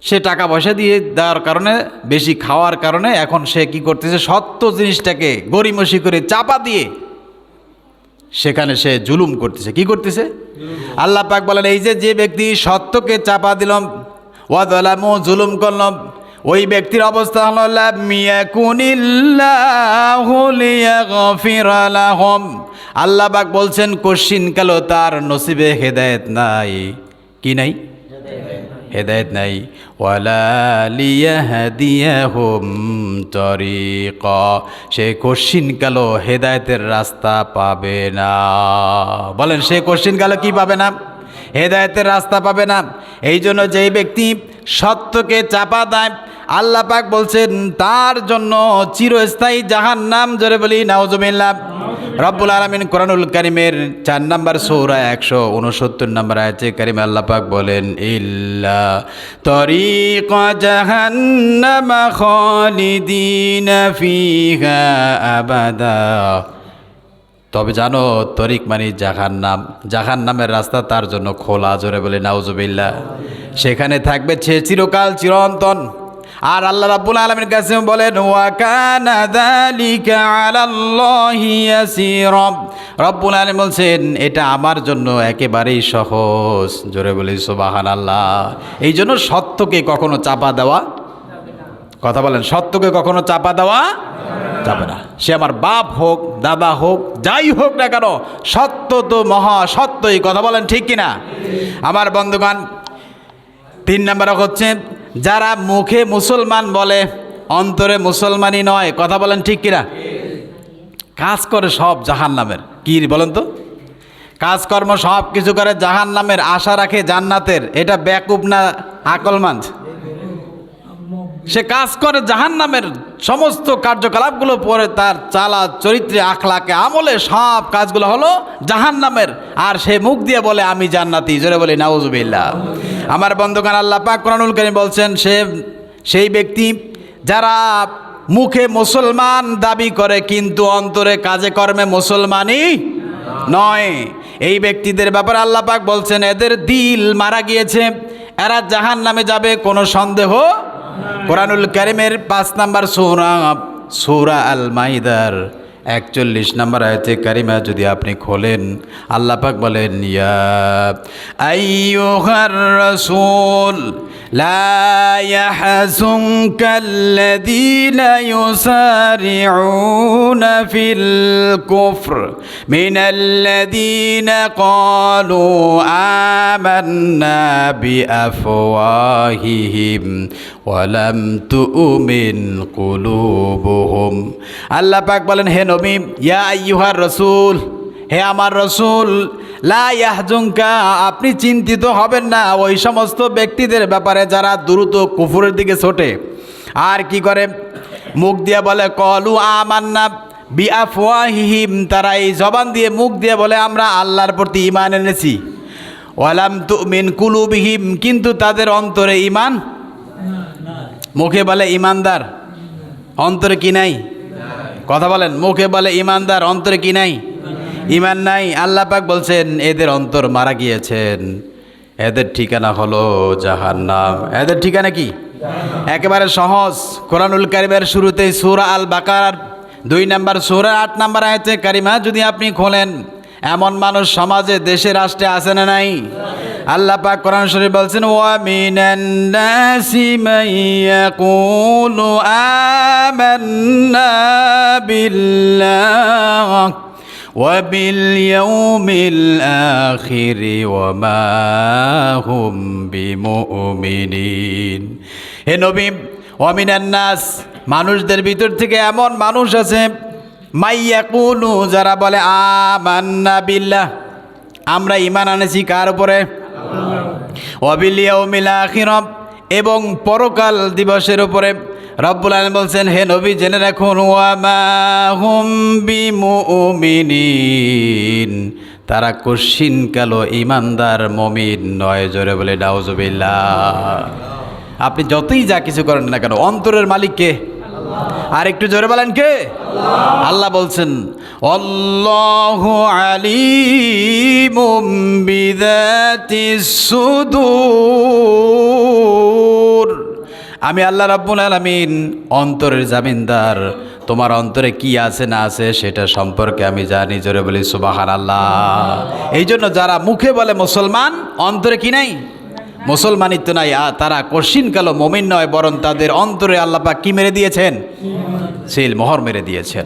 সে টাকা পয়সা দিয়ে দেওয়ার কারণে, বেশি খাওয়ার কারণে এখন সে কি করতেছে, সত্য জিনিসটাকে গরিমসি করে চাপা দিয়ে সেখানে সে জুলুম করতেছে। কি করতেছে? আল্লাহ পাক বলেন, এই যে ব্যক্তি সত্যকে চাপা দিলাম, ওয়া যালামু জুলুম করলাম, ওই ব্যক্তির অবস্থা হলো লাম ইয়াকুনিল্লাহু লিয়াগফিরা লাহুম। আল্লাহ পাক বলছেন, কশিনকাল তার নসিবে হেদায়েত নাই। কি নাই? হেদায়েত নাই। ওয়ালা লিয়াহদিয়াহুম তরিকা, সে কশিনকাল হেদায়েতের রাস্তা পাবে না। বলেন, সে কশিনকাল কি পাবে না? হেদায়েতের রাস্তা পাবে না। এই জন্য যেই ব্যক্তি সত্যকে চাপা দেয়, আল্লাহ পাক বলছেন তার জন্য চিরস্থায়ী জাহান্নাম। জোরে বলি নাউজুবিল্লাহ। রব্বুল আলামিন কোরআনুল কারীমের 4 নম্বর সূরা 169 নম্বর আয়াতে কারিমে আল্লাহ পাক বলেন, ইল্লা তরিকা জাহান্নাম খালিদিনা ফিহা আবাদা। তবে জানো, তরিক মানে জাহান্নাম, জাহান্নামের রাস্তা তার জন্য খোলা। জোরে বলে নাউজুবিল্লাহ। সেখানে থাকবে সে চিরকাল, চিরন্তন। আর আল্লাহ রাব্বুল আলামিনের কাছে বলেন, ওয়া কানা যালিকা আলাল্লাহি ইয়াসীরা। রব্বুল আলামিন বলছেন, এটা আমার জন্য একেবারেই সহজ। জোরে বলি সুবহানাল্লাহ। এই জন্য সত্যকে কখনো চাপা দেওয়া, কথা বলেন, সত্যকে কখনো চাপা দেওয়া যাবে না। সে আমার বাপ হোক, দাদা হোক, যাই হোক না কেন, সত্য তো মহা সত্যই। কথা বলেন ঠিক কিনা? আমার বন্ধুগণ, 3 নম্বর হচ্ছে যারা মুখে মুসলমান বলে, অন্তরে মুসলমানই নয়। কথা বলেন ঠিক কিনা? কাজ করে সব জাহান্নামের। কি বলেন তো? কাজকর্ম সব কিছু করে জাহান্নামের, আশা রাখে জান্নাতের। এটা বেকুব না আকলমান্দ? সে কাজ করে জাহান্নামের, সমস্ত কার্যকলাপগুলো পরে তার চালা, চরিত্রে, আখলাকে, আমলে সব কাজগুলো হলো জাহান্নামের। আর সে মুখ দিয়ে বলে আমি জান্নাতি। জোরে বলি নাউজুবিল্লাহ। আমার বন্ধুগণ, আল্লাহ পাক কোরআনুল কারীম বলছেন, সেই ব্যক্তি যারা মুখে মুসলমান দাবি করে কিন্তু অন্তরে কাজে কর্মে মুসলমানই নয়, এই ব্যক্তিদের ব্যাপারে আল্লাহ পাক বলছেন, এদের দিল মারা গিয়েছে, এরা জাহান্নামে যাবে, কোনো সন্দেহ। কোরআনুল কারীমের 5 নম্বর সূরা আল মাইদার 41 নম্বর আয়াতে কারিমা যদি আপনি খোলেন, আল্লাহ পাক বলেন, ইয়া আইয়ুহার রাসূল লা ইয়াহজুনকাল্লাযীনা ইউসারিউনা ফিল কুফর মিনাল্লাযীনা ক্বালু আমান্না বিআফওয়াহিহিম ওয়া লাম তুমিন কুলুবুহুম। আল্লাহ পাক বলেন, হে নবী, ইয়া আইয়ুহার রাসূল, হে আমার রাসূল, লা ইয়াহজুনকা, আপনি চিন্তিত হবেন না ওই সমস্ত ব্যক্তিদের ব্যাপারে যারা দ্রুত কুফরের দিকে ছোটে। আর কি করে? মুখ দিয়ে বলে ক্বালু আমান্না বিআফওয়াহিহিম, তারা এই জবান দিয়ে, মুখ দিয়ে বলে আমরা আল্লাহর প্রতি ঈমান এনেছি। ওয়া লাম তুমিন কুলুবিহিম, কিন্তু তাদের অন্তরে ঈমান। মুখে বলে ঈমানদার, অন্তরে কি নাই? কথা বলেন, মুখে বলে ঈমানদার, অন্তরে কি নাই? ঈমান নাই। আল্লাহ পাক বলছেন এদের অন্তর মারা গিয়েছেন, এদের ঠিকানা হলো জাহান্নাম। এদের ঠিকানা কি? একেবারে সহজ। কোরআনুল কারীমের শুরুতেই সূরা আল বাকারার 2 নম্বর সূরা 8 নম্বর আয়াতে কারিমা যদি আপনি খোলেন, এমন মানুষ সমাজে, দেশে, রাষ্ট্রে আছে না নাই? আল্লাহ পাক কোরআন শরীফ বলছেন, ওয়া মিনান নাসি মান ইয়াকুলু আমান্না বিল্লাহ وباليوم الآخر وما هم بمؤمنين হে নবী ওয়ামিনান নাস মানুষদের ভিতর থেকে এমন মানুষ আছে মাইয়াকুলু যারা বলে আমান্না বিল্লাহ আমরা ঈমান আনেছি কার উপরে ওয়াবিল ইয়াউমিল আখির এবং পরকাল দিবসের উপরে রব্বুল আলামিন বলছেন হে নবী জেনে রাখুন ওয়ামা হুম বিমুমিনিন তারা কশিন কালো ঈমানদার মুমিন নয় জোরে বলে নাউজুবিল্লাহ আপনি যতই যা কিছু করেন না কেন অন্তরের মালিক কে আর একটু জোরে বলেন কে আল্লাহ বলছেন আল্লাহু আলিমুম বিযাতিস সুদূর আমি আল্লাহ রাব্বুল আলামিন অন্তরের জামিনদার তোমার অন্তরে কি আছে না আছে সেটা সম্পর্কে আমি জানি জোরে বলি সুবহানাল্লাহ এই জন্য যারা মুখে বলে মুসলমান অন্তরে কি নাই মুসলমানিত্ব নাই তারা কশিন কালো মুমিন নয় বরং তাদের অন্তরে আল্লাহ পাক কি মেরে দিয়েছেন সিল মোহর মেরে দিয়েছেন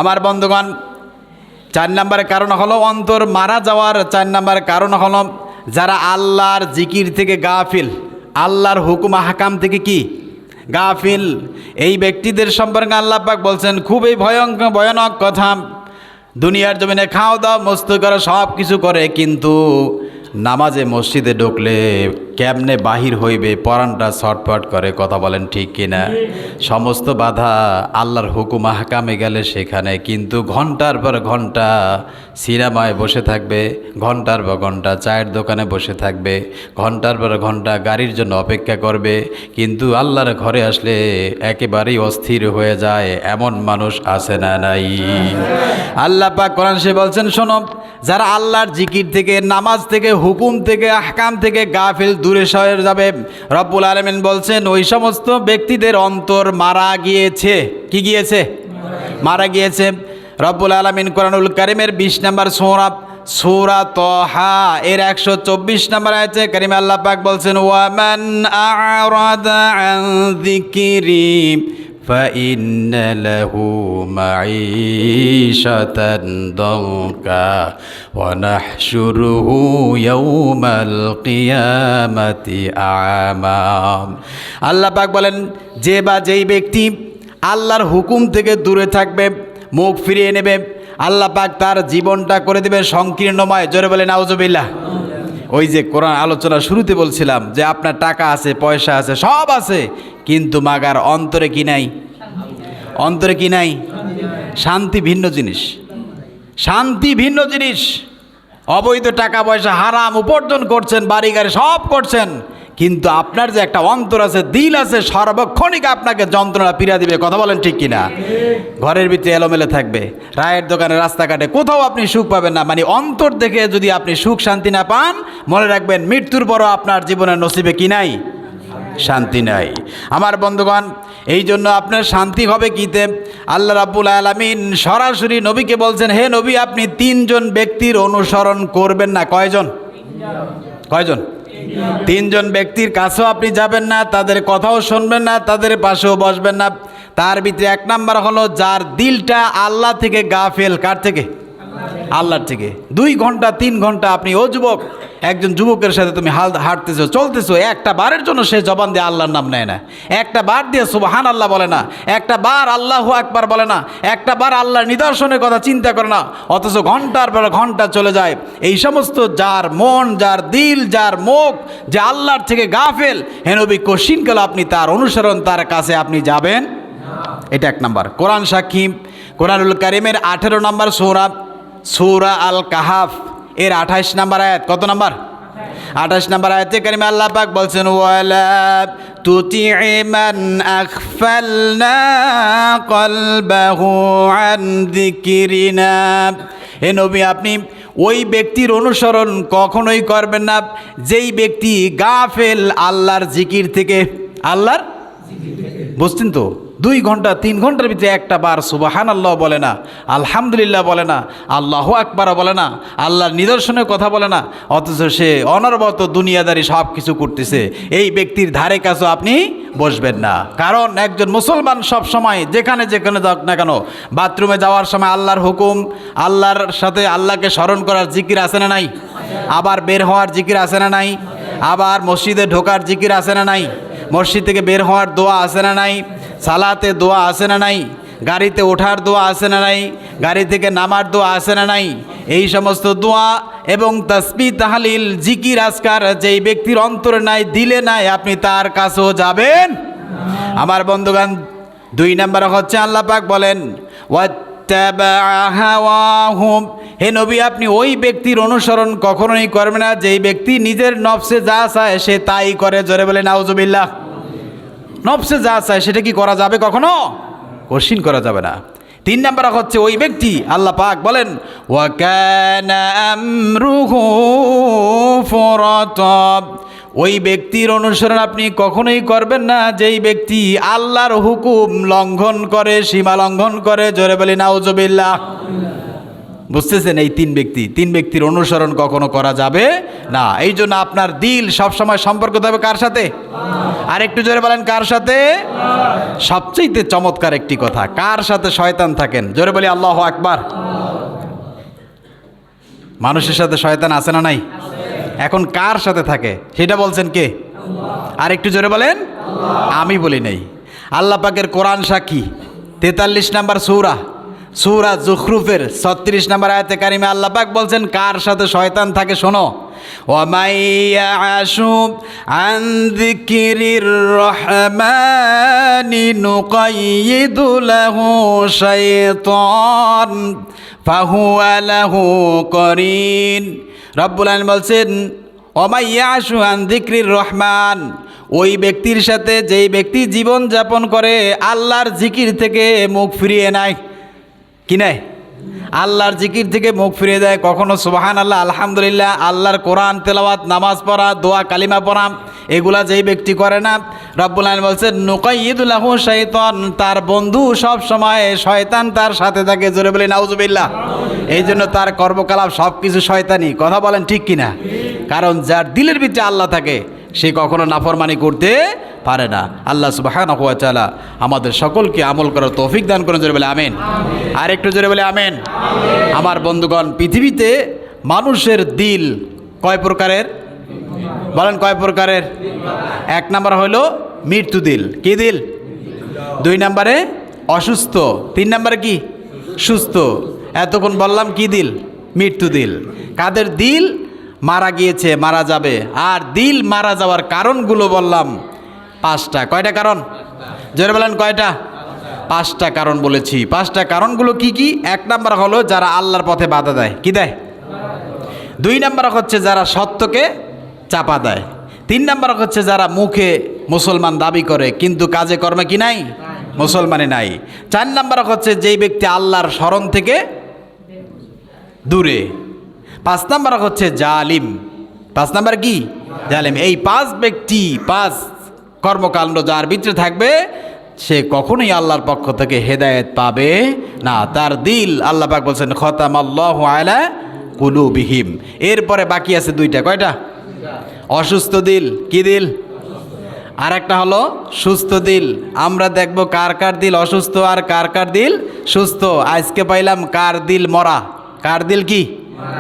আমার বন্ধুগণ 4 নম্বরের কারণ হলো অন্তর মারা যাওয়ার 4 নম্বরের কারণ হলো যারা আল্লাহর জিকির থেকে গাফিল আল্লাহর হুকুম হাকাম থেকে কি গাফিল এই ব্যক্তিদের সম্পর্কে আল্লাহ পাক বলছেন খুবই ভয়ানক কথা দুনিয়ার জমিনে খাওয়া দাওয়া মস্ত করে সব কিছু করে কিন্তু নামাজে মসজিদে ঢুকলে কেমনে বাহির হইবে পরানটা ছটফট করে কথা বলেন ঠিক কিনা সমস্ত বাধা আল্লাহর হুকুম হাকামে গেলে সেখানে কিন্তু ঘন্টার পর ঘন্টা সিনেমায় বসে থাকবে ঘন্টার পর ঘন্টা চায়ের দোকানে বসে থাকবে ঘন্টার পর ঘন্টা গাড়ির জন্য অপেক্ষা করবে কিন্তু আল্লাহর ঘরে আসলে একেবারেই অস্থির হয়ে যায় এমন মানুষ আছে না নাই আল্লাহ পাক কোরআন শরীফে বলছেন শোনো যারা আল্লাহর জিকির থেকে নামাজ থেকে হুকুম থেকে আহকাম থেকে গাফিল দূরে সরে যাবে রব্বুল আলামিন বলছেন ওই সমস্ত ব্যক্তিদের অন্তর মারা গিয়েছে কি গিয়েছে মারা গিয়েছে রব্বুল আলামিন কোরআনুল কারীমের 20 নম্বর সূরা তাহা এর 124 নম্বর আয়াতে কারীমে আল্লাহ পাক বলছেন ওয়ামান আ'রাদা আন যিকরি فإن له معيشة ضنكا ونحشره يوم القيامة أعمى আল্লাহ পাক বলেন যে বা যেই ব্যক্তি আল্লাহর হুকুম থেকে দূরে থাকবে মুখ ফিরিয়ে নেবে আল্লাহ পাক তার জীবনটা করে দেবে সংকীর্ণময় জোরে বলে নাউজুবিল্লাহ ওই যে কোরআন আলোচনা শুরুতে বলছিলাম যে আপনার টাকা আছে পয়সা আছে সব আছে কিন্তু মাগার অন্তরে কি নাই অন্তরে কি নাই শান্তি ভিন্ন জিনিস শান্তি ভিন্ন জিনিস অবৈধ টাকা পয়সা হারাম উপার্জন করছেন বাড়ি গাড়ি সব করছেন কিন্তু আপনার যে একটা অন্তর আছে দিল আছে সর্বক্ষণিক আপনাকে যন্ত্রণা পীড়া দিবে কথা বলেন ঠিক কিনা ঘরের ভিতরে এলোমেলো থাকবে রায়ের দোকানে রাস্তাঘাটে কোথাও আপনি সুখ পাবেন না মানে অন্তর দেখে যদি আপনি সুখ শান্তি না পান মনে রাখবেন মৃত্যুর পরও আপনার জীবনের নসিবে কি নাই শান্তি নাই আমার বন্ধুগণ এই জন্য আপনার শান্তি হবে কিতে আল্লাহ রাব্বুল আলামিন সরাসরি নবীকে বলছেন হে নবী আপনি 3 জন ব্যক্তির অনুসরণ করবেন না কয়জন 3 জন ব্যক্তির কাছেও আপনি যাবেন না তাদের কথাও শুনবেন না তাদের পাশেও বসবেন না তার ভিতরে 1 নাম্বার হলো যার দিলটা আল্লাহ থেকে গাফেল কার থেকে আল্লাহর থেকে 2 ঘন্টা 3 ঘন্টা আপনি ও যুবক একজন যুবকের সাথে তুমি হাঁটতেছো চলতেছো একটা বারের জন্য সে জবান দিয়ে আল্লাহর নাম নেয় না একটা বার দিয়ে সুবহানাল্লাহ বলে না একটা বার আল্লাহু আকবার বলে না একটা বার আল্লাহর নিদর্শনের কথা চিন্তা করে না অথচ ঘন্টার পর ঘন্টা চলে যায় এই সমস্ত যার মন যার দিল যার মুখ যে আল্লাহর থেকে গাফেল হে নবী কশিনকাল আপনি তার অনুসরণ তার কাছে আপনি যাবেন এটা 1 নাম্বার কোরআন সাক্ষী কোরআনুল কারীমের 18 নম্বর সূরা আল কাহাফ এর 28 নম্বর আয়াত কত নম্বর 28 নম্বর আয়াতে কারিমে আল্লাহ পাক বলছেন ওয়ালা তুতি'i মান আগফালনা কলবাহু আন যিকরিনা হে নবী আপনি ওই ব্যক্তির অনুসরণ কখনোই করবেন না যেই ব্যক্তি গাফেল আল্লাহর জিকির থেকে আল্লাহর বুঝছেন তো 2 ঘন্টা 3 ঘন্টার ভিতরে একটা বার সুবহানাল্লাহ বলে না, আলহামদুলিল্লাহ বলে না, আল্লাহু আকবার বলে না, আল্লাহর নিদর্শনের কথা বলে না, অথচ সে অনবরত দুনিয়াদারি সব কিছু করতেছে, এই ব্যক্তির ধারে কাছেও আপনি বসবেন না। কারণ একজন মুসলমান সব সময় যেখানে যেখানে যাক না কেন, বাথরুমে যাওয়ার সময় আল্লাহর হুকুম, আল্লাহর সাথে আল্লাহকে স্মরণ করার জিকির আছে না নাই, আবার বের হওয়ার জিকির আছে না নাই, আবার মসজিদে ঢোকার জিকির আছে না নাই, মসজিদ থেকে বের হওয়ার দোয়া আছে না নাই, সালাতে দোয়া আছে না নাই, গাড়িতে ওঠার দোয়া আছে না নাই, গাড়ি থেকে নামার দোয়া আছে না নাই। এই সমস্ত দোয়া এবং তাসবিহ তাহলিল জিকির আজকার যেই ব্যক্তির অন্তরে নাই, দিলে নাই, আপনি তার কাছেও যাবেন। আমার বন্ধুগণ, 2 নম্বরে হচ্ছে আল্লাহ পাক বলেন হে নবী, আপনি ওই ব্যক্তির অনুসরণ কখনোই করবেন না যেই ব্যক্তি নিজের নফসে যা চায় সে তাই করে। জোরে বলে নাউজুবিল্লাহ। নফসে যা চায় সেটা কি করা যাবে? কখনো কঠিন করা যাবে না। 3 নম্বর হচ্ছে ওই ব্যক্তি, আল্লাহ পাক বলেন ওয়া কানা আমরুহু ফুরাতা, ওই ব্যক্তির অনুসরণ আপনি কখনোই করবেন না যেই ব্যক্তি আল্লাহর হুকুম লঙ্ঘন করে, সীমা লঙ্ঘন করে। জোরে বলি নাউজুবিল্লাহ। বুঝতেছেন? এই 3 ব্যক্তির অনুসরণ কখনো করা যাবে না। এই জন্য আপনার দিল সবসময় সম্পর্কিত হবে কার সাথে? আর একটু জোরে বলেন, কার সাথে? সবচেয়ে চমৎকার একটি কথা, কার সাথে শয়তান থাকেন? জোরে বলি আল্লাহু আকবার। মানুষের সাথে শয়তান আছে না নাই? এখন কার সাথে থাকে সেটা বলছেন কে? আর একটু জোরে বলেন। আমি বলি নাই, আল্লাহ পাকের কোরআন সাক্ষী। 43 নম্বর সূরা যুখরুফের 36 নম্বর আয়াতে কারিমে আল্লাহ পাক বলছেন কার সাথে শয়তান থাকে শোনো। ওয়া মাইয়াশু আন যিকিরির রহমানি নুকাইয়িদু লাহু শাইতান ফাহুয়া লাহু করিন। রব্বুল আলামিন বলছেন ওয়া মাইয়াশু আন যিকিরির রহমান, ওই ব্যক্তির সাথে যেই ব্যক্তি জীবন যাপন করে আল্লাহর জিকির থেকে মুখ ফিরিয়ে নেয়। কি নেয়? আল্লাহর জিকির থেকে মুখ ফিরিয়ে দেয়। কখনো সুবহানাল্লাহ, আলহামদুলিল্লাহ, আল্লাহর কোরআন তেলাওয়াত, নামাজ পড়া, দোয়া কালিমা পড়া, এগুলা যেই ব্যক্তি করে না, রব্বুল আলামিন বলছেন নুকাইয়িদু লাহু শাইতান, তার বন্ধু সব সময় শয়তান তার সাথে থাকে। জোরে বলি নাউজুবিল্লাহ। এই জন্য তার কর্মকলাপ সব কিছু শয়তানি। কথা বলেন ঠিক কিনা? কারণ যার দিলের ভিতরে আল্লাহ থাকে সে কখনো নাফরমানি করতে পারে না। আল্লাহ সুবহানাহু ওয়া তাআলা আমাদের সকলকে আমল করার তৌফিক দান করুন। জোরে বলে আমিন। আর একটু জোরে বলে আমিন। আমার বন্ধুগণ, পৃথিবীতে মানুষের দিল কয় প্রকারের? বলেন কয় প্রকারের? 1 নম্বর হলো মৃত্যু দিল। কি দিল? 2 নম্বরে অসুস্থ। 3 নম্বরে কি? সুস্থ। এতক্ষণ বললাম কি দিল? মৃত্যু দিল। কাদের দিল মারা গিয়েছে, মারা যাবে। আর দিল মারা যাওয়ার কারণগুলো বললাম 5টা। কয়টা কারণ? জোরে বলেন কয়টা? 5টা কারণ বলেছি। 5টা কারণগুলো কি কি? 1 নম্বর হলো যারা আল্লাহর পথে বাধা দেয়। কি দেয়? 2 নম্বর হচ্ছে যারা সত্যকে চাপা দেয়। 3 নম্বর হচ্ছে যারা মুখে মুসলমান দাবি করে কিন্তু কাজে কর্মে কি নাই? মুসলমানে নাই। 4 নম্বর হচ্ছে যেই ব্যক্তি আল্লাহর স্মরণ থেকে দূরে। 5 নম্বর হচ্ছে জালিম। 5 নম্বর কি? জালিম। এই 5 ব্যক্তি, 5 কর্মকাণ্ড যার ভিতরে থাকবে সে কখনোই আল্লাহর পক্ষ থেকে হেদায়েত পাবে না। তার দিল আল্লাহ পাক বলছেন খতামাল্লাহু আলা কুলুবিহিম। এরপরে বাকি আছে 2টা। কয়টা? অসুস্থ দিল। কি দিল? আর একটা হলো সুস্থ দিল। আমরা দেখব কার কার দিল অসুস্থ আর কার কার দিল সুস্থ। আজকে পাইলাম কার দিল মরা। কার দিল কি?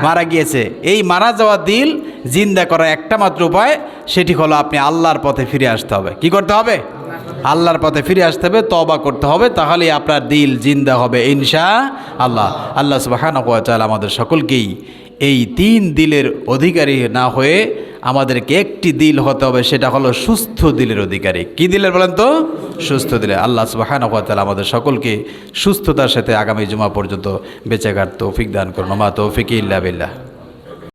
মারা গিয়েছে। এই মারা যাওয়া দিল জিন্দা করার একটা মাত্র উপায়, সেটি হলো আপনি আল্লাহর পথে ফিরে আসতে হবে। কি করতে হবে? আল্লাহর পথে ফিরে আসতে হবে, তওবা করতে হবে, তাহলেই আপনার দিল জিন্দা হবে ইনশাআল্লাহ। আল্লাহ সুবহানাহু ওয়া তাআলা আমাদের সকলকেই এই 3 দিলের অধিকারী না হয়ে আমাদেরকে একটি দিল হতে হবে, সেটা হলো সুস্থ দিলের অধিকারী। কি দিলের বলেন তো? সুস্থ দিলের। আল্লাহ সুবহানাহু ওয়া তাআলা আমাদের সকলকে সুস্থতার সাথে আগামী জুমা পর্যন্ত বেঁচে থাকার তৌফিক দান করুন। মা তৌফিক ইল্লা বিল্লাহ।